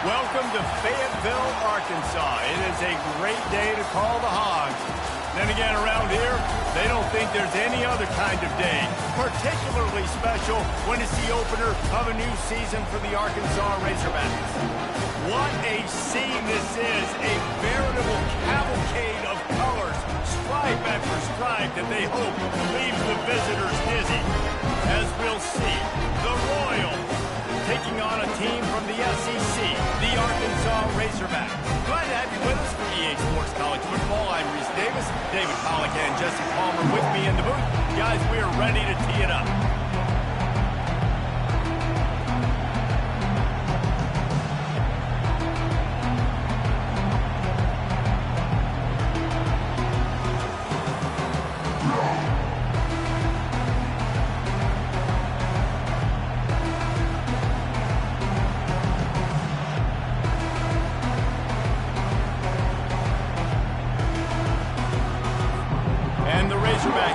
Welcome to Fayetteville, Arkansas. It is a great day to call the Hogs. Then again, around here, they don't think there's any other kind of day. Particularly special when it's the opener of a new season for the Arkansas Razorbacks. What a scene this is. A veritable cavalcade of colors, stripe after stripe, that they hope leaves the visitors dizzy. As we'll see, the Royals taking on a team from the SEC, the Arkansas Razorbacks. Glad to have you with us for EA Sports College Football. I'm Reese Davis, David Pollack and Jesse Palmer with me in the booth. Guys, we are ready to tee it up.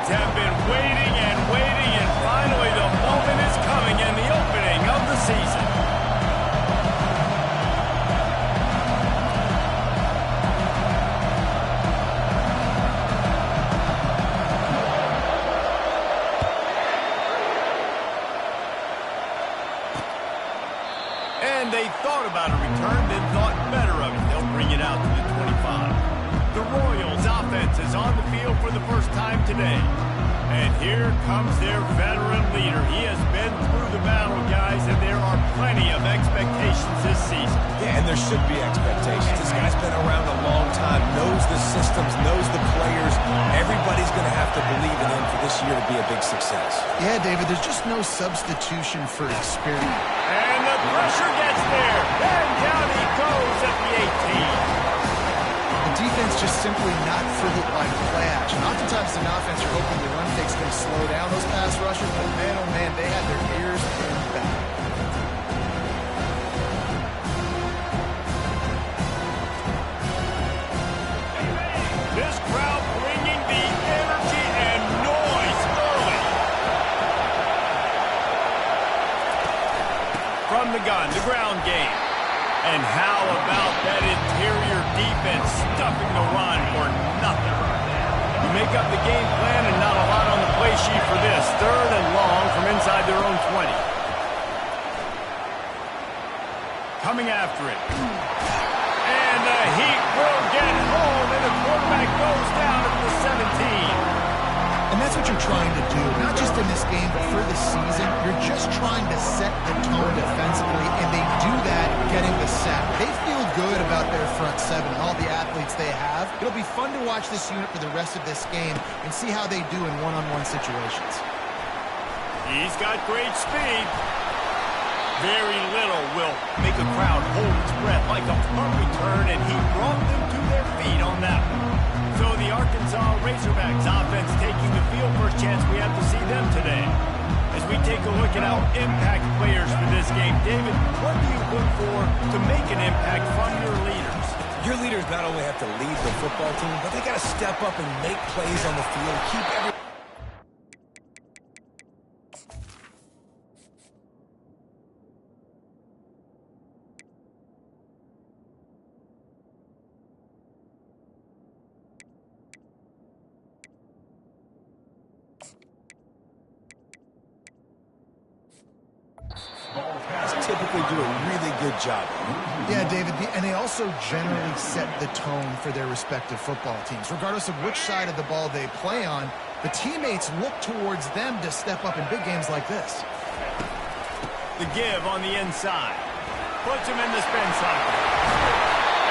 Have been waiting and waiting, and finally the moment is coming in the opening of the season. And they thought about a return, then thought better of it. They'll bring it out to the 25. The Royals offense is on the field for the first time today. And here comes their veteran leader. He has been through the battle, guys, and there are plenty of expectations this season. Yeah, and there should be expectations. This guy's been around a long time, knows the systems, knows the players. Everybody's going to have to believe in him for this year to be a big success. Yeah, David, there's just no substitution for experience. And the pressure gets there. And down he goes at the 18. The defense just simply not frugal like play action. Oftentimes in offense, you're hoping the run fake's going to slow down those pass rushers, but man, oh man, they had their ears pinned back. This crowd bringing the energy and noise early. From the gun, the ground game. And how about that interior defense stuffing the run for nothing? You make up the game plan and not a lot on the play sheet for this. 3rd and long from inside their own 20. Coming after it. And the heat will get home, and the quarterback goes down at the 17. And that's what you're trying to do, not just in this game, but for the season. You're just trying to set the tone defensively, and they do that getting the sack. They feel good about their front seven and all the athletes they have. It'll be fun to watch this unit for the rest of this game and see how they do in one-on-one situations. He's got great speed. Very little will make a crowd hold its breath like a punt return, and he brought them to their feet on that one. So the Arkansas Razorbacks offense taking the field. First chance we have to see them today. As we take a look at our impact players for this game, David, what do you look for to make an impact from your leaders? Your leaders not only have to lead the football team, but they got to step up and make plays on the field, keep every... typically do a really good job. Yeah, David, and they also generally set the tone for their respective football teams. Regardless of which side of the ball they play on, the teammates look towards them to step up in big games like this. The give on the inside. Puts him in the spin cycle.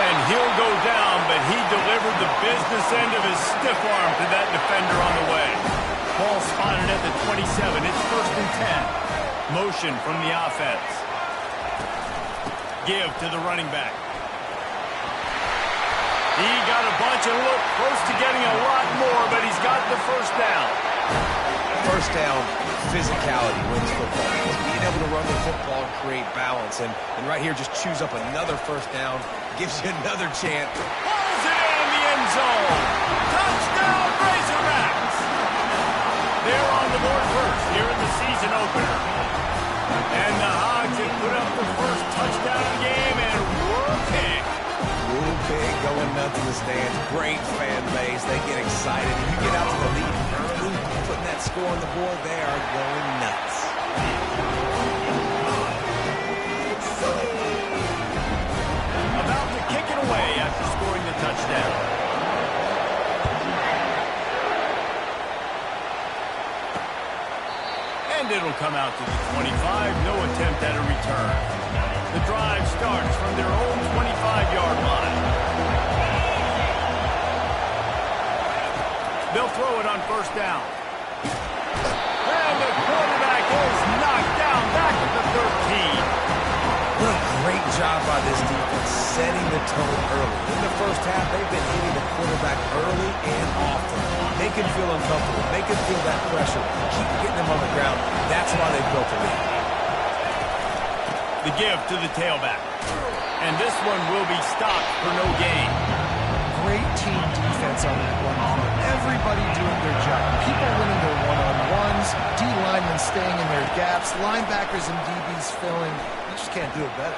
And he'll go down, but he delivered the business end of his stiff arm to that defender on the way. Ball spotted at the 27. It's 1st and 10. Motion from the offense. Give to the running back. He got a bunch and looked close to getting a lot more, but he's got the first down. First down, physicality wins football. Being able to run the football and create balance. And right here, just choose up another first down. Gives you another chance. Pulls it in the end zone. Touchdown, Razorbacks. They're on the board first here in the season opener. And the Hogs have put up the first touchdown of the game, and going nuts in the stands. Great fan base. They get excited. And you get out to the lead early, putting that score on the board, they are going nuts. About to kick it away after scoring the touchdown. And it'll come out to the 25. No attempt at a return. The drive starts from their own 25-yard line. They'll throw it on first down. And the quarterback is knocked down back at the 13. What a great job by this defense setting the tone early. In the first half, they've been hitting the quarterback early and often. Make him feel uncomfortable. Make him feel that pressure. Keep getting him on the ground. That's why they've built a lead. The give to the tailback. And this one will be stopped for no gain. Great team defense on that one play. Everybody doing their job. People winning their one-on-ones, D linemen staying in their gaps, linebackers and DBs filling. You just can't do it better.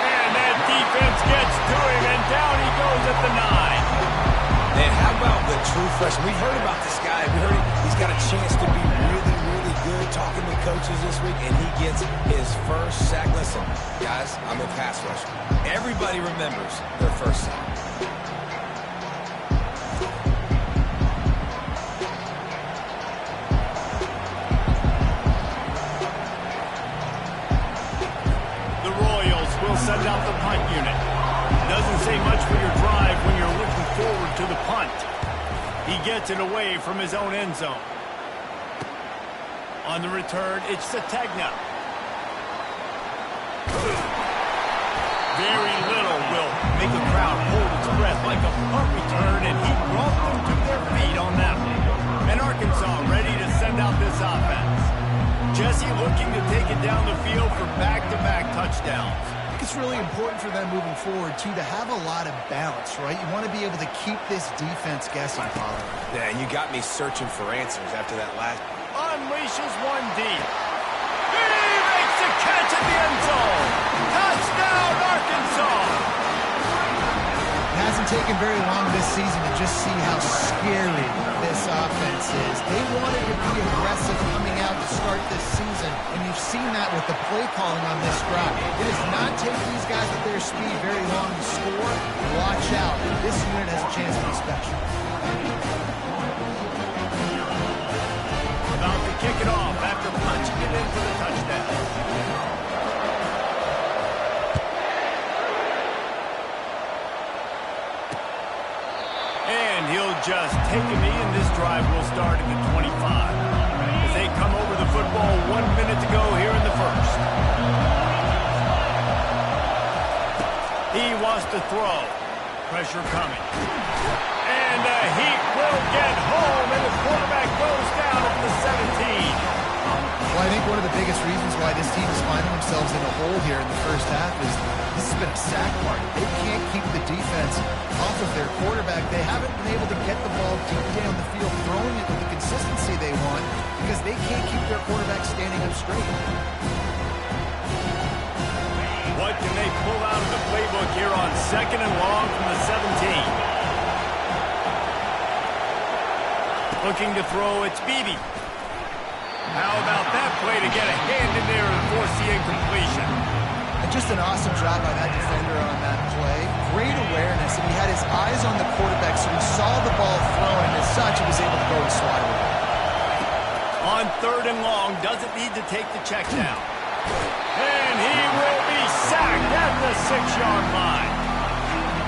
And that defense gets to him, and down he goes at the 9. And how about the true freshman? We've heard about this guy. We heard he's got a chance to be really, really good. Talking to coaches this week, and he gets his first sack. Listen, guys, I'm a pass rusher. Everybody remembers their first sack. The Royals will send out the punt unit. Doesn't say much for your drive when you're looking forward to the punt. He gets it away from his own end zone. On the return, it's Sategna. Very little will make a crowd hold its breath like a punt return, and he brought them to their feet on that one. And Arkansas ready to send out this offense. Jesse looking to take it down the field for back-to-back touchdowns. I think it's really important for them moving forward, too, to have a lot of balance, right? You want to be able to keep this defense guessing, Pollard. Yeah, and you got me searching for answers after that last. Unleashes one deep. He makes the catch at the end zone. Touchdown, Arkansas. It hasn't taken very long this season to just see how scary this offense is. They wanted to be aggressive coming out to start this season, and you've seen that with the play calling on this drive. It does not take these guys at their speed very long to score. Watch out. This unit has a chance to be special. About to kick it off after punching it in for the touchdown. And he'll just take a knee, and this drive will start at the 25. As they come over the football, 1 minute to go here in the first. He wants to throw. Pressure coming. And he will get home, and the quarterback goes down at the 17. Well, I think one of the biggest reasons why this team is finding themselves in a hole here in the first half is this has been a sack market. They can't keep the defense off of their quarterback. They haven't been able to get the ball deep down the field, throwing it with the consistency they want because they can't keep their quarterback standing up straight. What can they pull out of the playbook here on 2nd and long from the 17? Looking to throw, it's Beebe. How about that play to get a hand in there and force the incompletion? And just an awesome job by that defender on that play. Great awareness, and he had his eyes on the quarterback, so he saw the ball thrown, and as such, he was able to go and swat it. On 3rd and long, doesn't need to take the check down. And he will be sacked at the 6-yard line.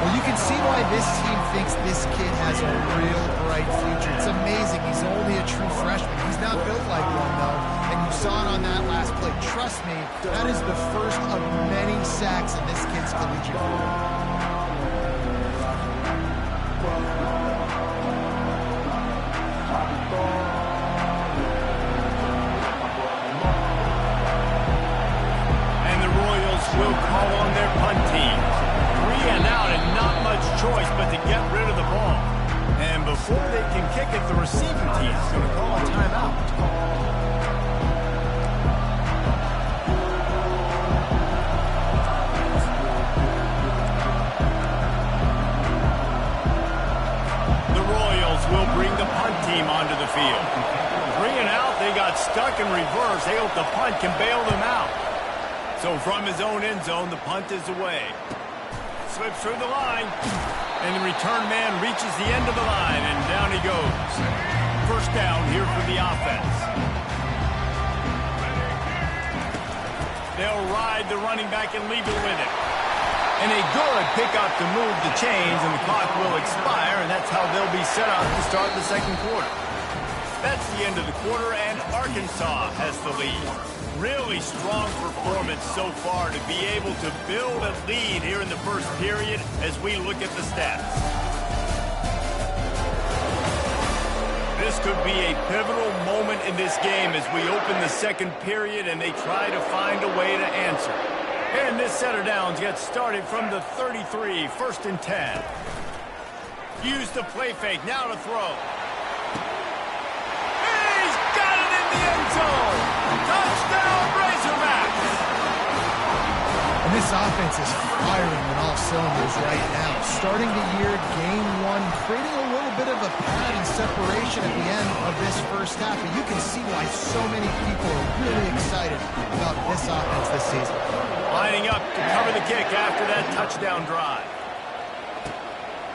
Well, you can see why this team thinks this kid has a real bright future. It's amazing. He's only a true freshman. He's not built like one, though. And you saw it on that last play. Trust me, that is the first of many sacks in this kid's collegiate career. Will call on their punt team. 3 and out and not much choice but to get rid of the ball. And before they can kick it, the receiving team is going to call a timeout. team onto the field. 3 and out, they got stuck in reverse. They hope the punt can bail them out. So from his own end zone, the punt is away. Slips through the line, and the return man reaches the end of the line, and down he goes. First down here for the offense. They'll ride the running back and leave it with it. And a good pickup to move the chains, and the clock will expire, and that's how they'll be set up to start the second quarter. That's the end of the quarter, and Arkansas has the lead. Really strong performance so far to be able to build a lead here in the first period as we look at the stats. This could be a pivotal moment in this game as we open the second period and they try to find a way to answer. And this set of downs gets started from the 33, 1st and 10. Use the play fake, now to throw. He's got it in the end zone! Touchdown, Razorbacks! And this offense is firing on all cylinders right now. Starting the year, game 1, creating a little bit of a pad and separation at the end of this first half. And you can see why so many people are really excited about this offense this season. Lining up to cover the kick after that touchdown drive.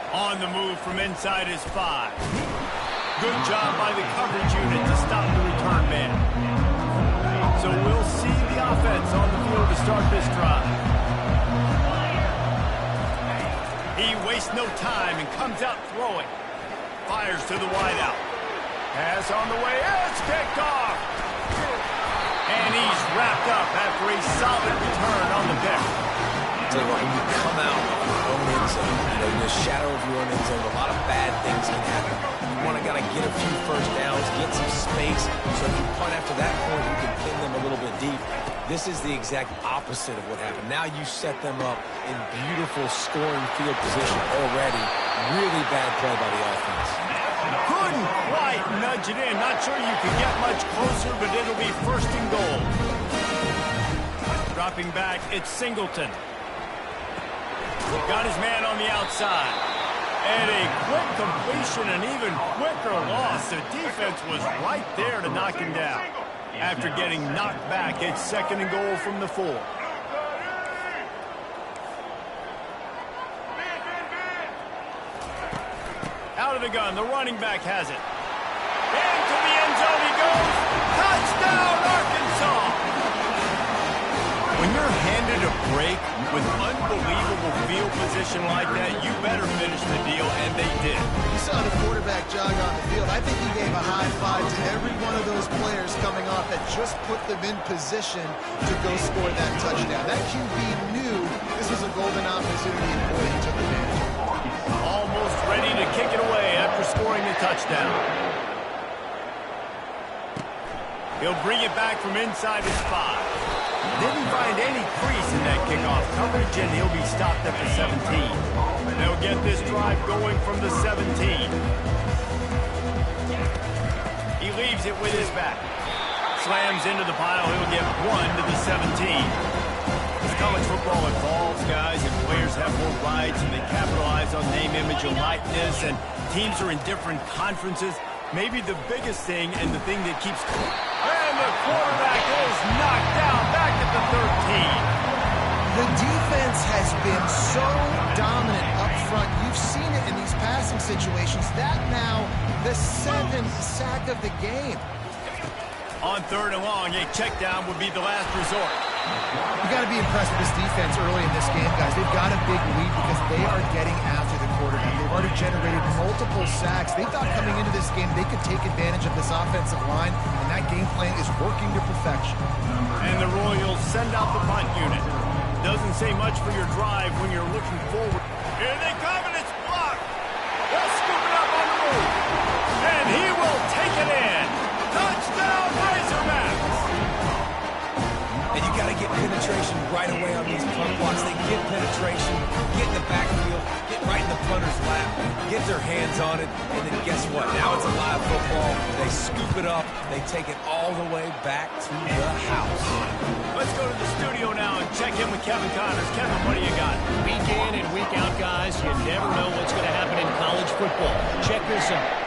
On the move from inside his 5. Good job by the coverage unit to stop the return man. So we'll see the offense on the field to start this drive. He wastes no time and comes out throwing. Fires to the wideout. Pass on the way. It's picked off. And he's wrapped up after a solid return on the pick. I'll tell you what, when you come out of your own end zone, in the shadow of your own end zone, a lot of bad things can happen. You want to get a few first downs, get some space, so if you punt after that point, you can pin them a little bit deep. This is the exact opposite of what happened. Now you set them up in beautiful scoring field position already. Really bad play by the offense. Couldn't quite nudge it in. Not sure you can get much closer, but it'll be 1st and goal. Dropping back, it's Singleton. Got his man on the outside. And a quick completion, an even quicker loss. The defense was right there to knock him down. After getting knocked back, it's 2nd and goal from the 4. Out of the gun, the running back has it. Into the end zone he goes. Touchdown, Arkansas! When you're handed a break with unbelievable field position like that, you better finish the deal, and they did. You saw the quarterback jog on the field. I think he gave a high five to every one of those players coming off that just put them in position to go score that touchdown. That QB knew this was a golden opportunity, and boy, he took advantage. Almost ready to kick it away after scoring the touchdown. He'll bring it back from inside his 5. Didn't find any crease in that kickoff coverage, and he'll be stopped at the 17. They'll get this drive going from the 17. He leaves it with his back. Slams into the pile. He'll get 1 to the 17. As college football evolves, guys, and players have more rights, and they capitalize on name, image, and likeness, and teams are in different conferences, maybe the biggest thing and the thing that keeps... And the quarterback is knocked down back at the 13. The defense has been so dominant up front. You've seen it in these passing situations. That now, the 7th sack of the game. On 3rd and long, a check down would be the last resort. You got to be impressed with this defense early in this game, guys. They've got a big lead because they are getting after the quarterback. They've already generated multiple sacks. They thought coming into this game they could take advantage of this offensive line, and that game plan is working to perfection. And the Royals send out the punt unit. Doesn't say much for your drive when you're looking forward. Here they come, and it's blocked. They'll scoop it up on the move. And he will take it in. Touchdown, Razorbacks! And you got to get penetration right away on these punt blocks. They get penetration, get in the backfield, get right in the punter's lap, get their hands on it, and then guess what? Now it's a live football. They scoop it up. They take it all the way back to the house. Let's go to the studio now and check in with Kevin Connors. Kevin, what do you got? Week in and week out, guys, you never know what's going to happen in college football. Check this out.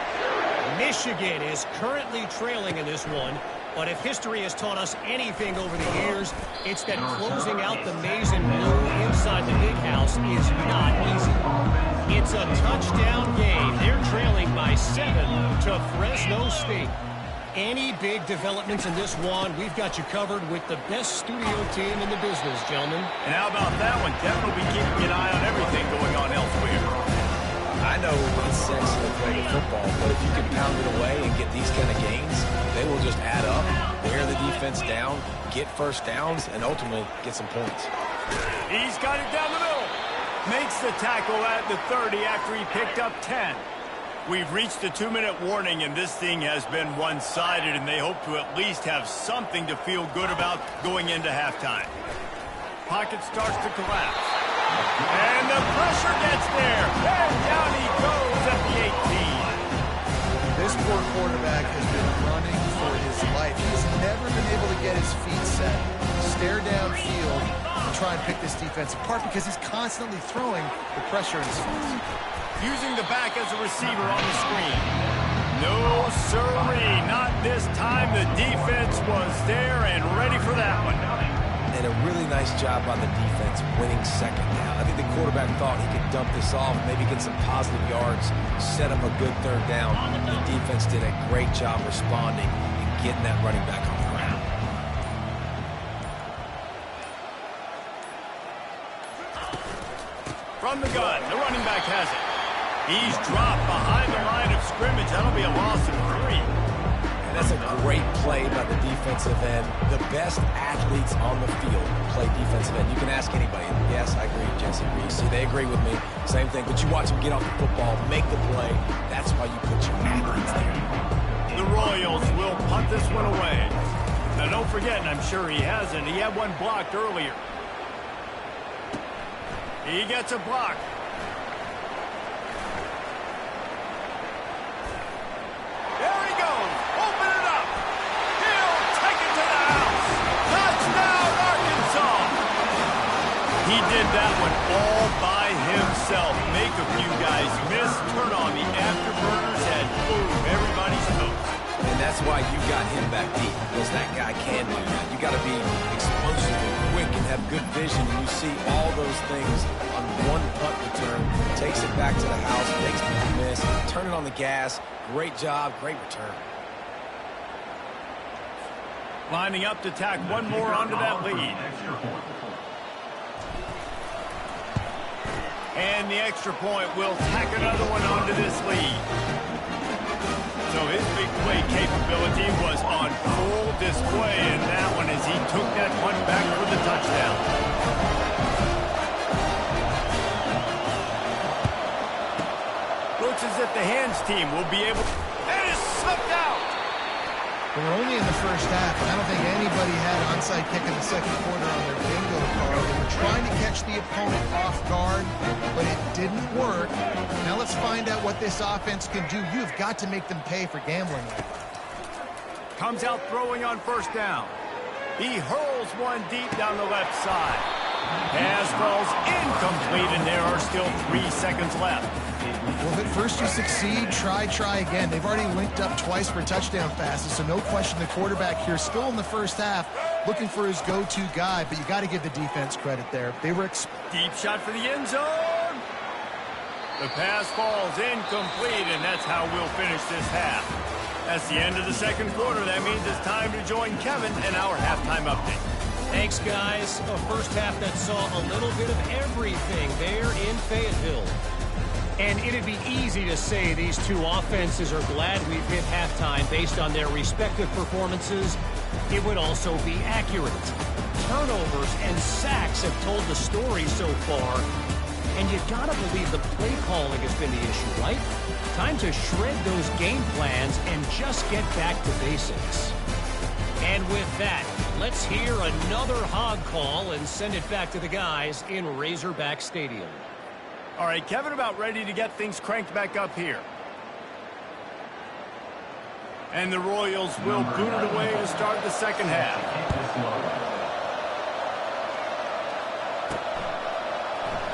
Michigan is currently trailing in this one, but if history has taught us anything over the years, it's that closing out the maize and blue inside the big house is not easy. It's a touchdown game. They're trailing by 7 to Fresno State. Any big developments in this one, we've got you covered with the best studio team in the business, gentlemen. And how about that one? Kevin will be keeping an eye on everything going on elsewhere. I know it's sexy to play the football, but if you can pound it away and get these kind of gains, they will just add up, wear the defense down, get first downs, and ultimately get some points. He's got it down the middle. Makes the tackle at the 30 after he picked up 10. We've reached the 2-minute warning, and this thing has been one-sided, and they hope to at least have something to feel good about going into halftime. Pocket starts to collapse. And the pressure gets there. And down he goes at the 18. This poor quarterback has been running for his life. He's never been able to get his feet set, stare downfield, and try and pick this defense apart because he's constantly throwing the pressure in his face. Using the back as a receiver on the screen. No, sirree, not this time. The defense was there and ready for that one. And a really nice job by the defense winning second down. I think the quarterback thought he could dump this off, maybe get some positive yards, set up a good third down. The defense did a great job responding and getting that running back on the ground. From the gun, the running back has it. He's dropped behind the line of scrimmage. That'll be a loss of 3. And that's a great play by the defensive end. The best athletes on the field play defensive end. You can ask anybody. Yes, I agree, Jesse Reese. They agree with me. Same thing. But you watch them get off the football, make the play. That's why you put your athletes there. The Royals will punt this one away. Now, don't forget, and I'm sure he hasn't, he had one blocked earlier. He gets a block. There he goes. Open it up. He'll take it to the house. Touchdown, Arkansas. He did that one all by himself. Make a few guys miss. Turn on the afterburners and boom, everybody's toast. And that's why you got him back deep, because that guy can do that. You got to be explosive and quick and have good vision, and you see all those things on one punt return. Takes it back to the house, makes people miss, turn it on the gas. Great job, great return. Lining up to tack one more onto that lead. And the extra point will tack another one onto this lead. So his big play capability was on full display in that one as he took that one back for the touchdown. Looks as if the hands team will be able to... And it's slipped out! We're only in the first half, and I don't think anybody had onside kick in the second quarter on their bingo card. They were trying to catch the opponent off guard, but it didn't work. Now let's find out what this offense can do. You've got to make them pay for gambling. Comes out throwing on first down. He hurls one deep down the left side. Pass falls incomplete, and there are still 3 seconds left. Well, if at first you succeed, try again. They've already linked up twice for touchdown passes, so no question the quarterback here still in the first half looking for his go-to guy, but you got to give the defense credit there. They were deep shot for the end zone. The pass falls incomplete, and that's how we'll finish this half. That's the end of the second quarter. That means it's time to join Kevin in our halftime update. Thanks, guys. A first half that saw a little bit of everything there in Fayetteville. And it'd be easy to say these two offenses are glad we've hit halftime based on their respective performances. It would also be accurate. Turnovers and sacks have told the story so far. And you gotta believe the play calling has been the issue, right? Time to shred those game plans and just get back to basics. And with that, let's hear another hog call and send it back to the guys in Razorback Stadium. All right, Kevin, about ready to get things cranked back up here. And the Royals will boot it away to start the second half.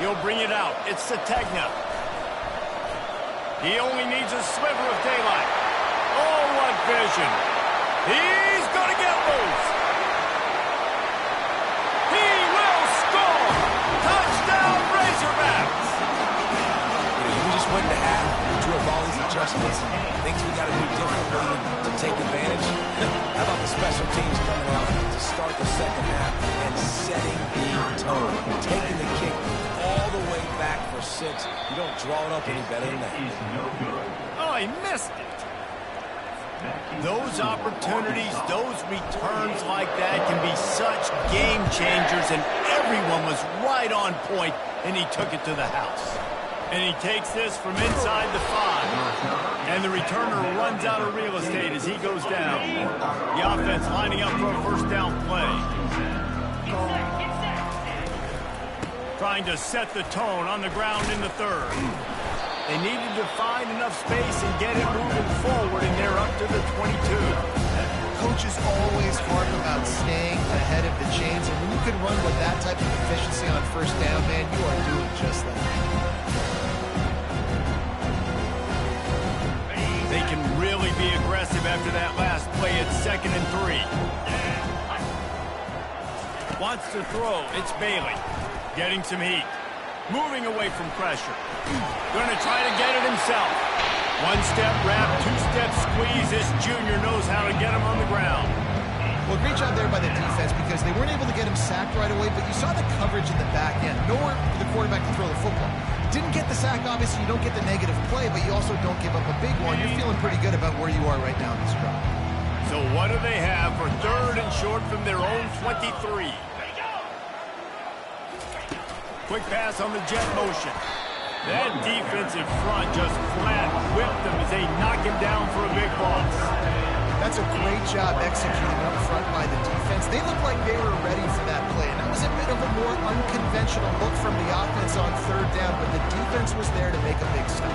He'll bring it out. It's Sategna. He only needs a sliver of daylight. Oh, what vision. He's going to get loose. He will score. Touchdown, Razorbacks. We just went to half, drew up all these adjustments, things we got to do differently to take advantage. How about the special teams coming out to start the second half and setting the tone, taking the kick all the way back for 6. You don't draw it up any better than that. Oh, he missed it. Those opportunities, those returns like that can be such game changers, and everyone was right on point, and he took it to the house. And he takes this from inside the 5. And the returner runs out of real estate as he goes down. The offense lining up for a first down play. Trying to set the tone on the ground in the 3rd. They needed to find enough space and get it moving forward, and they're up to the 22. Coaches always harp about staying ahead of the chains, and when you can run with that type of efficiency on first down, man, you are doing just that. They can really be aggressive after that last play at 2nd and 3. Wants to throw. It's Bailey. Getting some heat. Moving away from pressure. Going to try to get it himself. 1-step wrap, 2-step squeeze. This junior knows how to get him on the ground. Well, great job there by the defense because they weren't able to get him sacked right away, but you saw the coverage in the back end. Nowhere for the quarterback to throw the football. Didn't get the sack, obviously. You don't get the negative play, but you also don't give up a big one. You're feeling pretty good about where you are right now in this drive. So what do they have for 3rd and short from their own 23? Quick pass on the jet motion. That defensive front just flat whipped them as they knock him down for a big loss. That's a great job executing up front by the defense. They looked like they were ready for that play, and that was a bit of a more unconventional look from the offense on 3rd down, but the defense was there to make a big stop.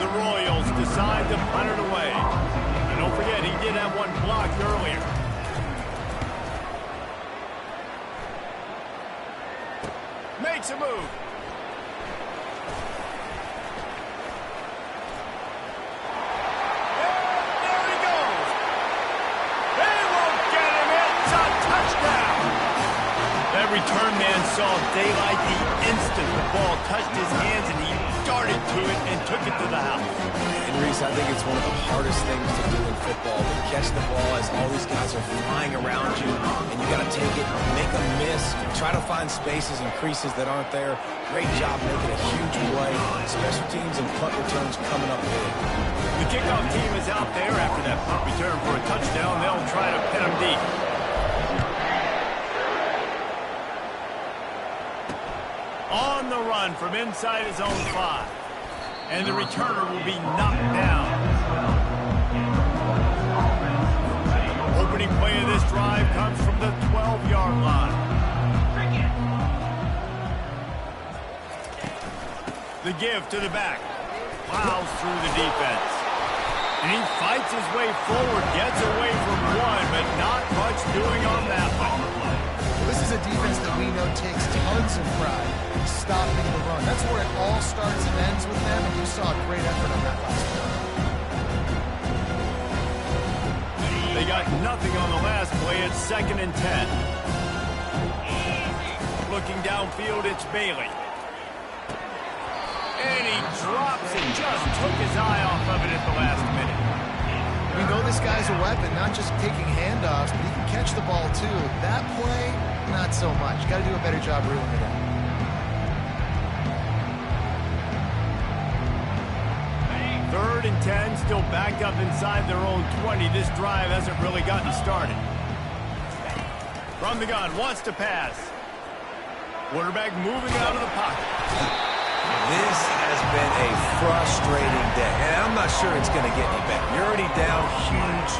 The Royals decide to punt it away. And don't forget, he did have one blocked earlier. Makes a move. Return man saw daylight the instant the ball touched his hands, and he darted to it and took it to the house. And Reese, I think it's one of the hardest things to do in football, to catch the ball as all these guys are flying around you, and you got to take it, make a miss, try to find spaces and creases that aren't there. Great job making a huge play. Special teams and punt returns coming up big. The kickoff team is out there after that punt return for a touchdown. They'll try to pin him deep. On the run from inside his own 5. And the returner will be knocked down. Opening play of this drive comes from the 12-yard line. The give to the back. Plows through the defense. And he fights his way forward, gets away from one, but not much doing on that one. This is a defense that we know takes tons of pride in stopping the run. That's where it all starts and ends with them, and you saw a great effort on that last play. They got nothing on the last play at 2nd and 10. Looking downfield, it's Bailey. And he drops it, just took his eye off of it at the last minute. We know this guy's a weapon, not just taking handoffs, but he can catch the ball too. That play, not so much. Got to do a better job reeling it in. 3rd and 10, still backed up inside their own 20. This drive hasn't really gotten started. From the gun, wants to pass. Quarterback moving out of the pocket. This has been a frustrating day, and I'm not sure it's going to get any better. You're already down huge.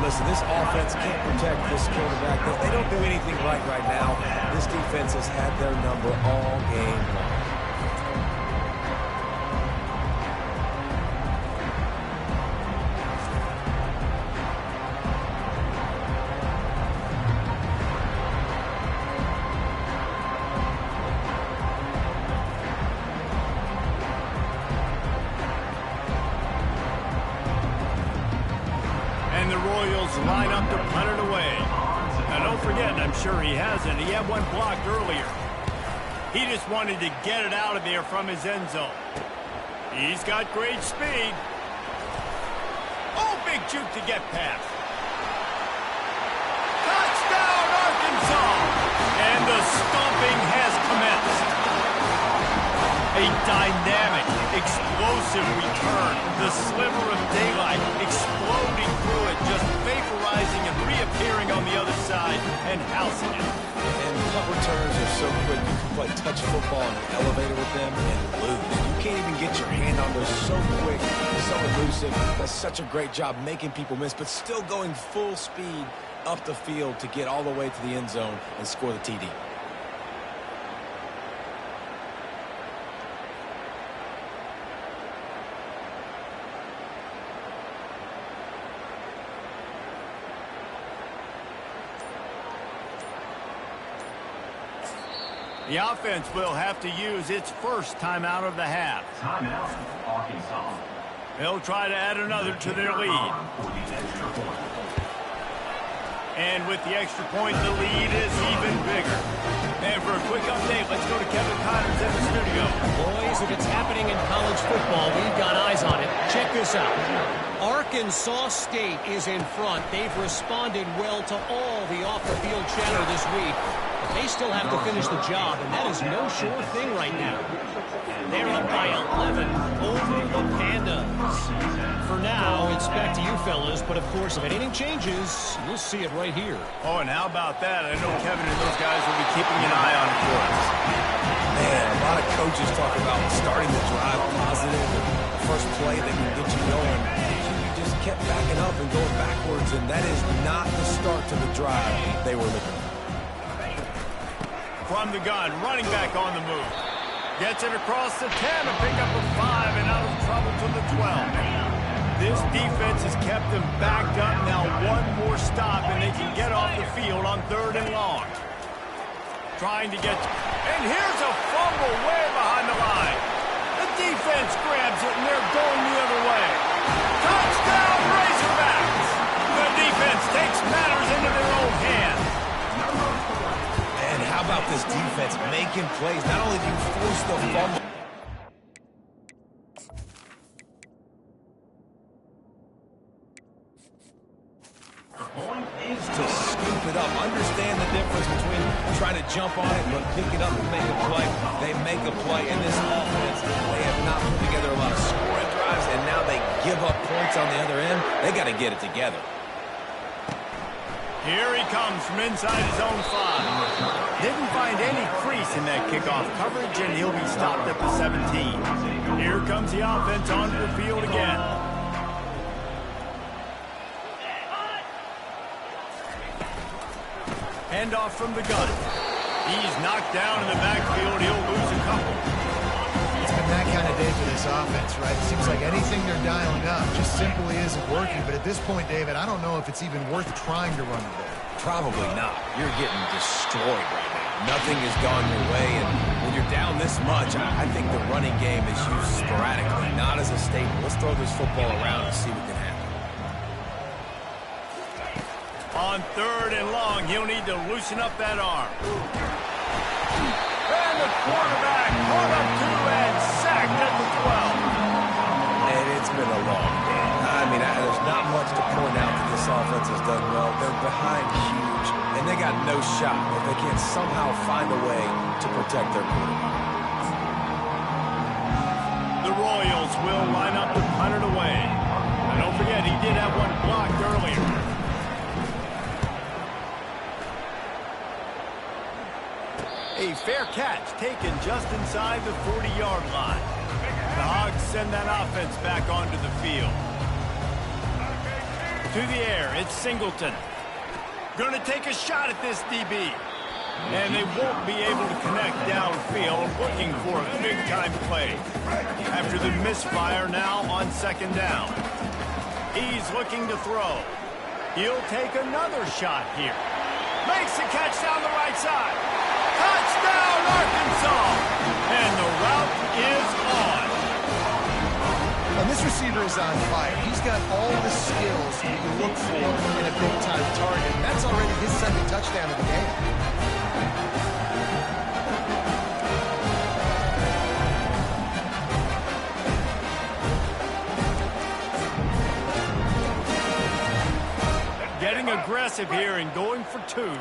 Listen, this offense can't protect this quarterback. They don't do anything right now. This defense has had their number all game long. Royals line up to punt it away. Now, don't forget, I'm sure he hasn't. He had one blocked earlier. He just wanted to get it out of there from his end zone. He's got great speed. Oh, big juke to get past. Touchdown, Arkansas! And the stomping has commenced. A dynamic, explosive return. The sliver of daylight exploding through it, just vaporizing and reappearing on the other side and housing it. And punt returns are so quick. You can play touch football in the elevator with them and lose. You can't even get your hand on those so quick, so elusive. Does such a great job making people miss, but still going full speed up the field to get all the way to the end zone and score the TD. The offense will have to use its first timeout of the half. Timeout, Arkansas. They'll try to add another to their lead. And with the extra point, the lead is even bigger. And for a quick update, let's go to Kevin Connors in the studio. Boys, if it's happening in college football, we've got eyes on it. Check this out. Arkansas State is in front. They've responded well to all the off-the-field chatter this week. But they still have to finish the job, and that is no sure thing right now. They're up by 11 over the Pandas. For now, it's back to you fellas, but of course, if anything changes, you'll see it right here. Oh, and how about that? I know Kevin and those guys will be keeping an eye on it for us. Man, a lot of coaches talk about starting the drive positive and the first play that can get you going. You just kept backing up and going backwards, and that is not the start to the drive they were looking for. From the gun, running back on the move. Gets it across the 10, a pickup of 5, and out of trouble to the 12. This defense has kept them backed up. Now one more stop, and they can get off the field on 3rd and long. Trying to get... And here's a fumble way behind the line. The defense grabs it, and they're going the other way. Touchdown, Razorbacks! The defense takes matters into their own hands. And how about this defense making plays? Not only do you force the fumble, to scoop it up. Understand the difference between trying to jump on it but pick it up and make a play. They make a play in this offense. They have not put together a lot of scoring drives, and now they give up points on the other end. They got to get it together. Here he comes from inside his own 5. Didn't find any crease in that kickoff coverage, and he'll be stopped at the 17. Here comes the offense onto the field again. Handoff from the gun. He's knocked down in the backfield. He'll lose a couple. It's been that kind of day for this offense, right? It seems like anything they're dialing up just simply isn't working. But at this point, David, I don't know if it's even worth trying to run the ball. Probably not. You're getting destroyed right now. Nothing has gone your way, and when you're down this much, I think the running game is used sporadically, not as a staple. Let's throw this football around and see what can happen. On 3rd and long, he'll need to loosen up that arm. And the quarterback caught up to and sacked at the 12. And it's been a long day. I mean, there's not much to point out that this offense has done well. They're behind huge, and they got no shot if they can't somehow find a way to protect their quarterback. The Royals will line up to punt it away. And don't forget, he did have one blocked earlier. A fair catch taken just inside the 40-yard line. The Hogs send that offense back onto the field. To the air, it's Singleton. Going to take a shot at this DB. And they won't be able to connect downfield, looking for a big-time play. After the misfire now on 2nd down. He's looking to throw. He'll take another shot here. Makes the catch down the right side. Touchdown, Arkansas! And the route is on. And this receiver is on fire. He's got all the skills that you look for in a big-time target. That's already his second touchdown of the game. Getting aggressive here and going for two.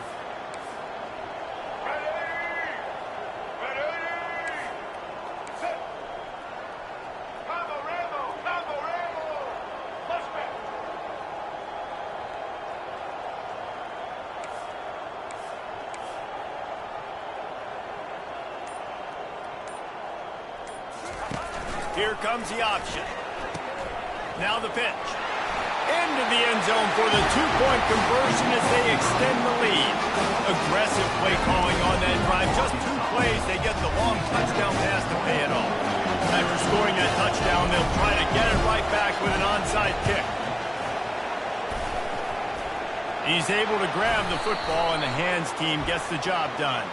Here comes the option. Now the pitch. Into the end zone for the two-point conversion as they extend the lead. Aggressive play calling on that drive. Just 2 plays, they get the long touchdown pass to pay it off. After scoring that touchdown, they'll try to get it right back with an onside kick. He's able to grab the football, and the hands team gets the job done.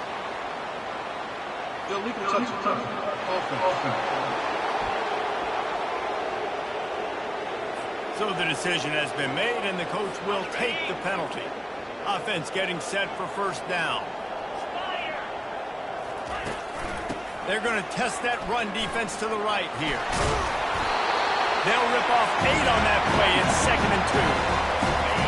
Illegal touch. Offense. So the decision has been made, and the coach will take the penalty. Offense getting set for first down. They're going to test that run defense to the right here. They'll rip off 8 on that play. It's 2nd and 2.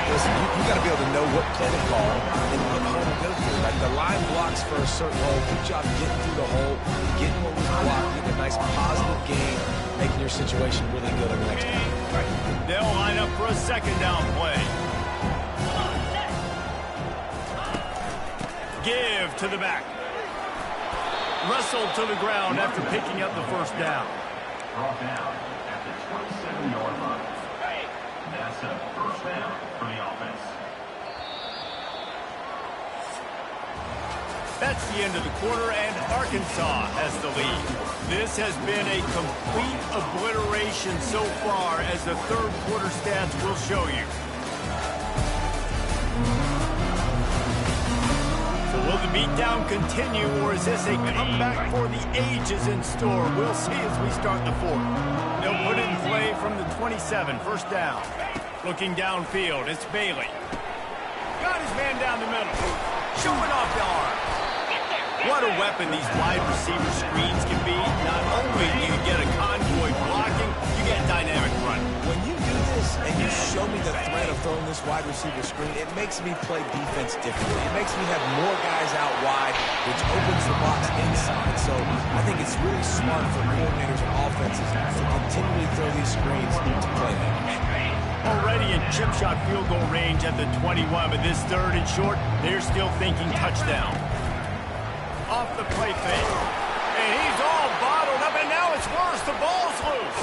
Listen, you got to be able to know what play to call and what hole to go through. Like the line blocks for a certain hole. Good job getting through the hole, getting what was blocked, getting a nice positive gain, making your situation really good on the next time. They'll line up for a 2nd down play. Give to the back. Wrestled to the ground after picking up the first down. Brought down at the 27-yard line. That's a first down for the offense. That's the end of the quarter, and Arkansas has the lead. This has been a complete obliteration so far, as the third quarter stats will show you. So will the beatdown continue, or is this a comeback for the ages in store? We'll see as we start the fourth. They'll put it in play from the 27, first down. Looking downfield, it's Bailey. Got his man down the middle. Showing off the arm. What a weapon these wide receiver screens can be. Not only do you get a convoy blocking, you get dynamic running. When you do this and you show me the threat of throwing this wide receiver screen, it makes me play defense differently. It makes me have more guys out wide, which opens the box inside. So I think it's really smart for coordinators and offenses to continually throw these screens to playmakers. Already in chip shot field goal range at the 21, but this 3rd and short, they're still thinking touchdown. Off the play fake. And he's all bottled up, and now it's worse. The ball's loose.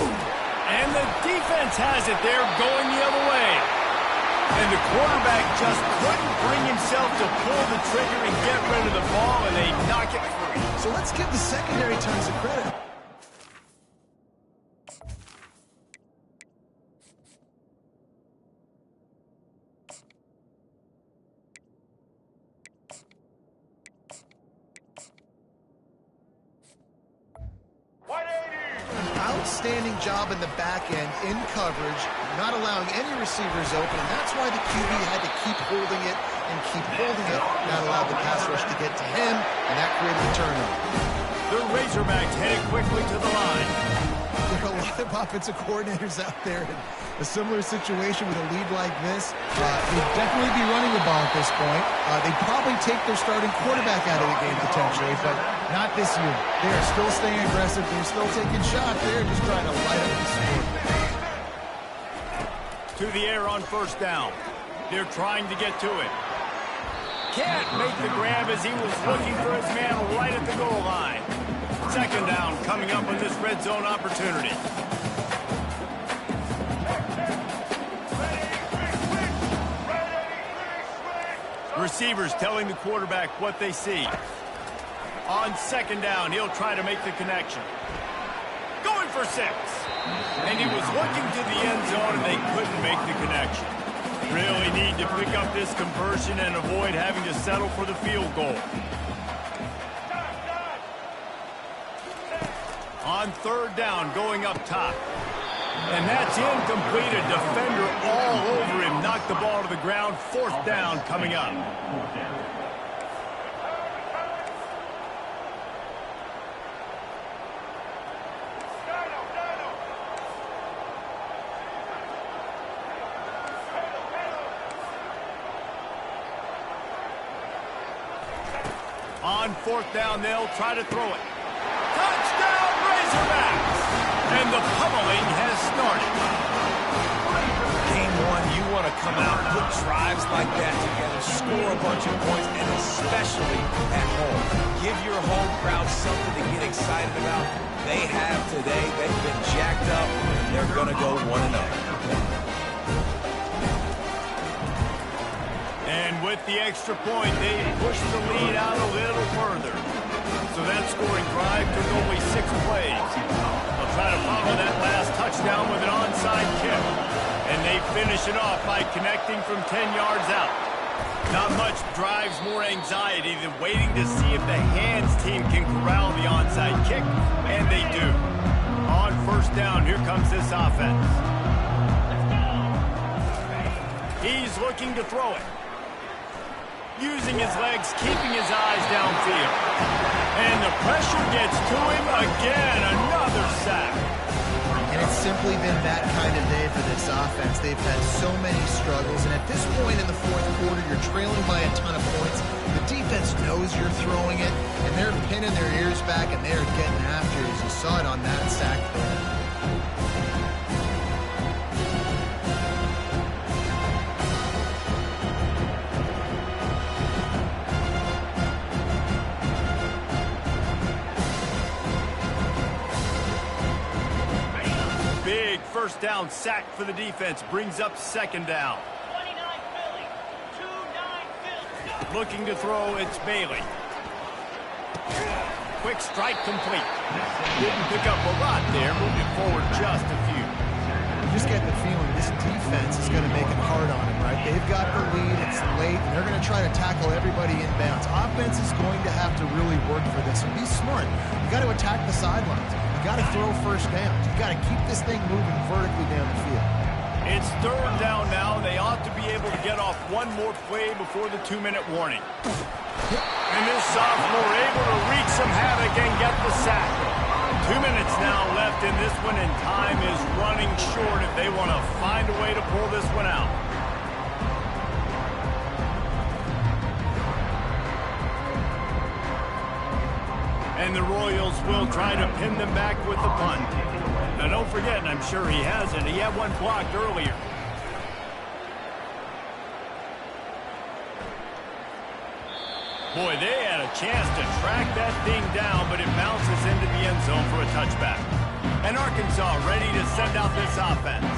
And the defense has it. They're going the other way. And the quarterback just couldn't bring himself to pull the trigger and get rid of the ball, and they knock it free. So let's give the secondary tons of credit. Outstanding job in the back end, in coverage, not allowing any receivers open, and that's why the QB had to keep holding it and keep holding it, not allow the pass rush to get to him, and that created a turnover. The Razorbacks headed quickly to the line. There are a lot of offensive coordinators out there in a similar situation with a lead like this. They'd definitely be running the ball at this point. They'd probably take their starting quarterback out of the game potentially, but not this year. They are still staying aggressive. They're still taking shots. They're just trying to light up the score. To the air on first down. They're trying to get to it. Can't make the grab as he was looking for his man right at the goal line. 2nd down coming up on this red zone opportunity. Receivers telling the quarterback what they see. On 2nd down, he'll try to make the connection. Going for 6. And he was looking to the end zone, and they couldn't make the connection. Really need to pick up this conversion and avoid having to settle for the field goal. On 3rd down, going up top. And that's incomplete. A defender all over him. Knocked the ball to the ground. Fourth down coming up. On fourth down, they'll try to throw it. Touchdown, Razorbacks! And the pummeling has started. Game one, you want to come out, put drives like that together, score a bunch of points, and especially at home. Give your home crowd something to get excited about. They have today. They've been jacked up, and they're going to go 1-0. And with the extra point, they push the lead out a little further. So that scoring drive took only 6 plays. They'll try to follow that last touchdown with an onside kick. And they finish it off by connecting from 10 yards out. Not much drives more anxiety than waiting to see if the hands team can corral the onside kick, and they do. On first down, here comes this offense. He's looking to throw it. Using his legs, keeping his eyes downfield. And the pressure gets to him again. Another sack. And it's simply been that kind of day for this offense. They've had so many struggles, and at this point in the fourth quarter, you're trailing by a ton of points. The defense knows you're throwing it, and they're pinning their ears back, and they're getting after it, as you saw it on that sack there. First down sack for the defense brings up second down. 29 Philly. 2-9 Philly. Looking to throw, it's Bailey. Quick strike complete. Didn't pick up a lot there, moving forward just a few. Just get the feeling this defense is going to make it hard on him, right? They've got the lead, it's late, and they're going to try to tackle everybody inbounds. Offense is going to have to really work for this, and be smart. You got to attack the sidelines. You got to throw first downs. You got to keep this thing moving vertically down the field. It's third down now. They ought to be able to get off one more play before the 2-minute warning. And this sophomore able to wreak some havoc and get the sack. 2 minutes now left in this one, and time is running short if they want to find a way to pull this one out. And the Royals will try to pin them back with the punt. Now don't forget, and I'm sure he hasn't, he had one blocked earlier. Boy, they had a chance to track that thing down, but it bounces into the end zone for a touchback. And Arkansas ready to send out this offense.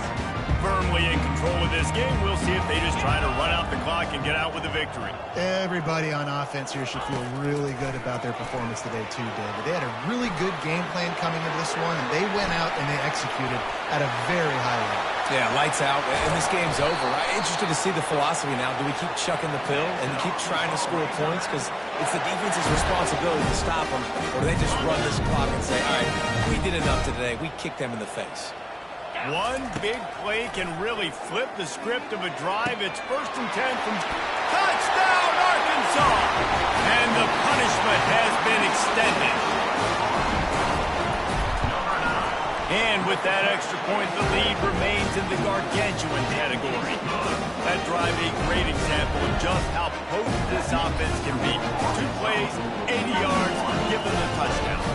Firmly in control of this game. We'll see if they just try to run out the clock and get out with a victory. Everybody on offense here should feel really good about their performance today too, David. They had a really good game plan coming into this one, and they went out and they executed at a very high level. Yeah, lights out, and this game's over. I'm interested to see the philosophy now. Do we keep chucking the pill and keep trying to score points? Because it's the defense's responsibility to stop them, or do they just run this clock and say, all right, we did enough today. We kicked them in the face. One big play can really flip the script of a drive. It's 1st and 10 from touchdown, Arkansas! And the punishment has been extended. And with that extra point, the lead remains in the gargantuan category. That drive a great example of just how potent this offense can be. 2 plays, 80 yards, give them the touchdown.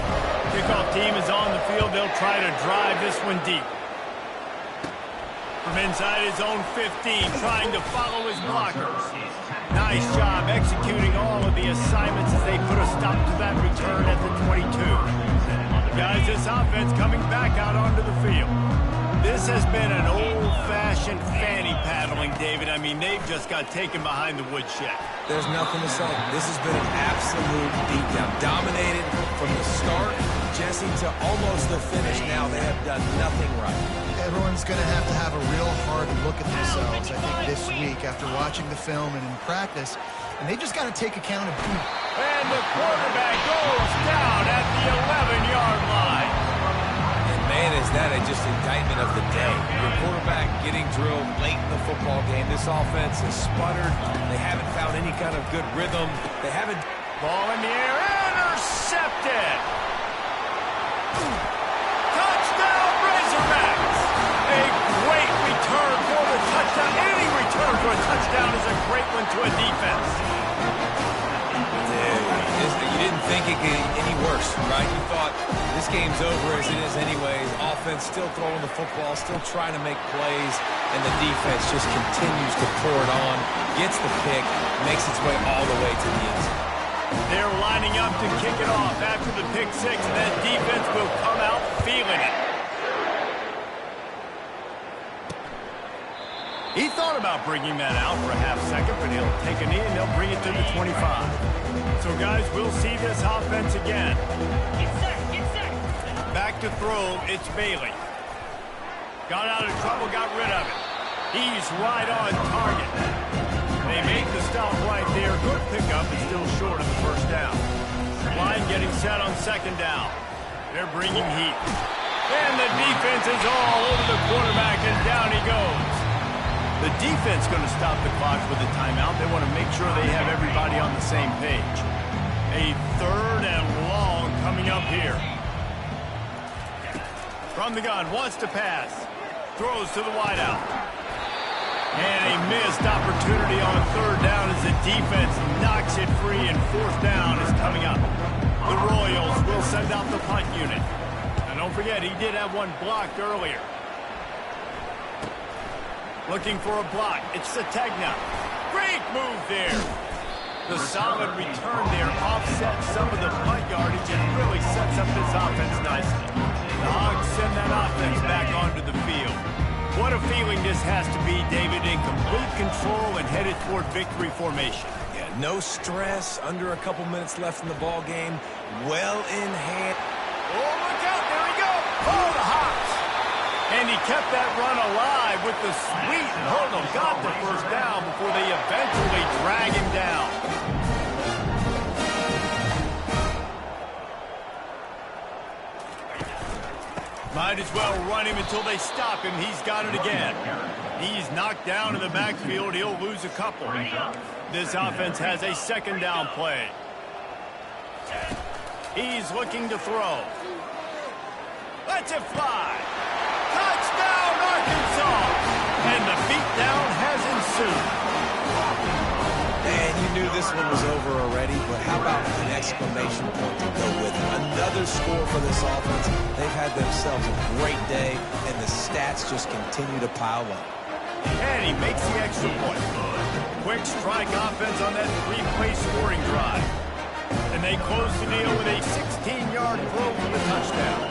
Kickoff team is on the field. They'll try to drive this one deep. From inside his own 15, trying to follow his blockers. Nice job executing all of the assignments as they put a stop to that return at the 22. Guys, this offense coming back out onto the field. This has been an old-fashioned fanny paddling, David. I mean, they've just got taken behind the woodshed. There's nothing to say. This has been an absolute beatdown. Dominated from the start, Jesse, to almost the finish. Now they have done nothing right. Everyone's going to have a real hard look at themselves, I think, this week after watching the film and in practice. And they just got to take accountability. And the quarterback goes down at the 11-yard line. And man, is that just indictment of the day? Your quarterback getting drilled late in the football game. This offense has sputtered. They haven't found any kind of good rhythm. They haven't... Ball in the air, intercepted. Touchdown, Razorbacks. A great return for the touchdown. Any return for a touchdown is a great one to a defense. You didn't think it could get any worse, right? You thought this game's over as it is anyways. Offense still throwing the football, still trying to make plays, and the defense just continues to pour it on, gets the pick, makes its way all the way to the end zone. They're lining up to kick it off after the pick six, and that defense will come out feeling it. He thought about bringing that out for a half second, but he'll take a knee and they'll bring it to the 25. So, guys, we'll see this offense again. Get set, get set. Back to throw, it's Bailey. Got out of trouble, got rid of it. He's right on target. They make the stop right there. Good pickup, but still short of the first down. Line getting set on second down. They're bringing heat. And the defense is all over the quarterback, and down he goes. The defense going to stop the clock with a timeout. They want to make sure they have everybody on the same page. A third and long coming up here. From the gun, wants to pass. Throws to the wideout. And a missed opportunity on third down as the defense knocks it free, and fourth down is coming up. The Royals will send out the punt unit. And don't forget, he did have one blocked earlier. Looking for a block. It's Sategna. Great move there. The solid return there offsets some of the punt yardage and really sets up this offense nicely. The Hogs send that offense back onto the field. What a feeling this has to be, David, in complete control and headed toward victory formation. Yeah, no stress, under a couple minutes left in the ball game. Well in hand. Oh, look out. There he goes. Oh, the Hogs. And he kept that run alive with the sweet hurdle. Got the first down before they eventually drag him down. Might as well run him until they stop him. He's got it again. He's knocked down in the backfield. He'll lose a couple. This offense has a second down play. He's looking to throw. Lets it fly. Touchdown, Arkansas! And the beatdown has ensued. And you knew this one was over already, but how about an exclamation point to go with it? Another score for this offense. They've had themselves a great day, and the stats just continue to pile up. And he makes the extra point. Quick strike offense on that three-play scoring drive. And they close the deal with a 16-yard throw for the touchdown.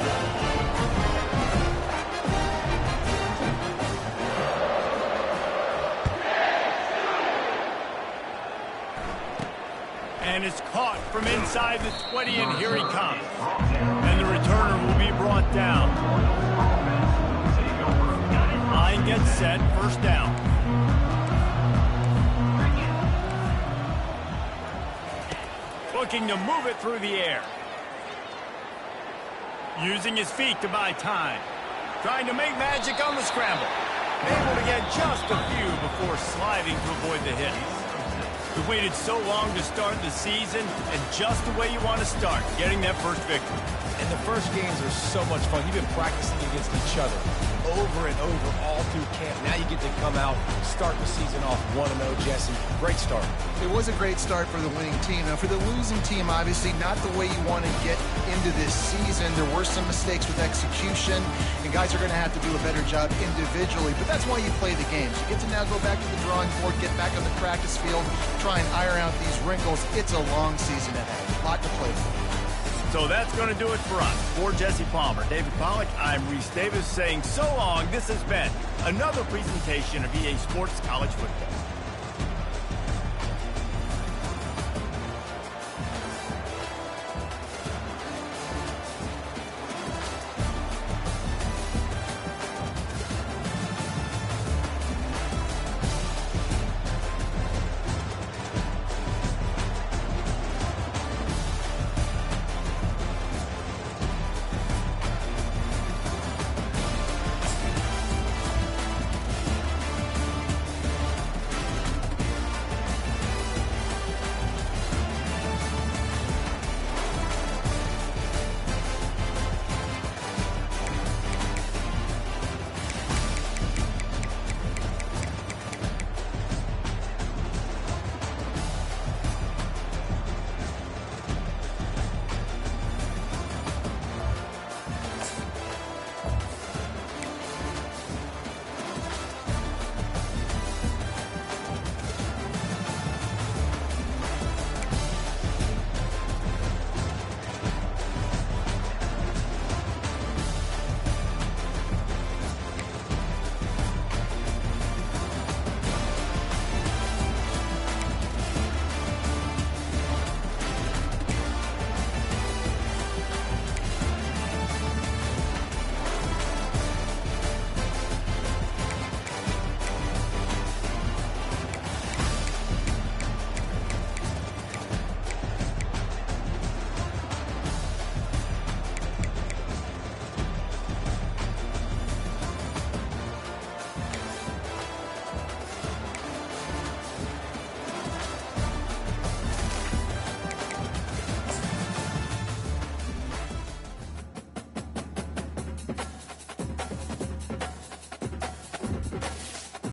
And it's caught from inside the 20, and here he comes. And the returner will be brought down. Line gets set, first down. Looking to move it through the air. Using his feet to buy time. Trying to make magic on the scramble. Able to get just a few before sliding to avoid the hit. We've waited so long to start the season, and just the way you want to start, getting that first victory. And the first games are so much fun. You've been practicing against each other over and over all through camp. Now you get to come out, start the season off 1-0, Jesse. Great start. It was a great start for the winning team. Now, for the losing team, obviously not the way you want to get into this season. There were some mistakes with execution, and guys are going to have to do a better job individually. But that's why you play the games. You get to now go back to the drawing board, get back on the practice field, try and iron out these wrinkles. It's a long season ahead. A lot to play for. So that's going to do it for us. For Jesse Palmer, David Pollack, I'm Reese Davis saying so long. This has been another presentation of EA Sports College Football.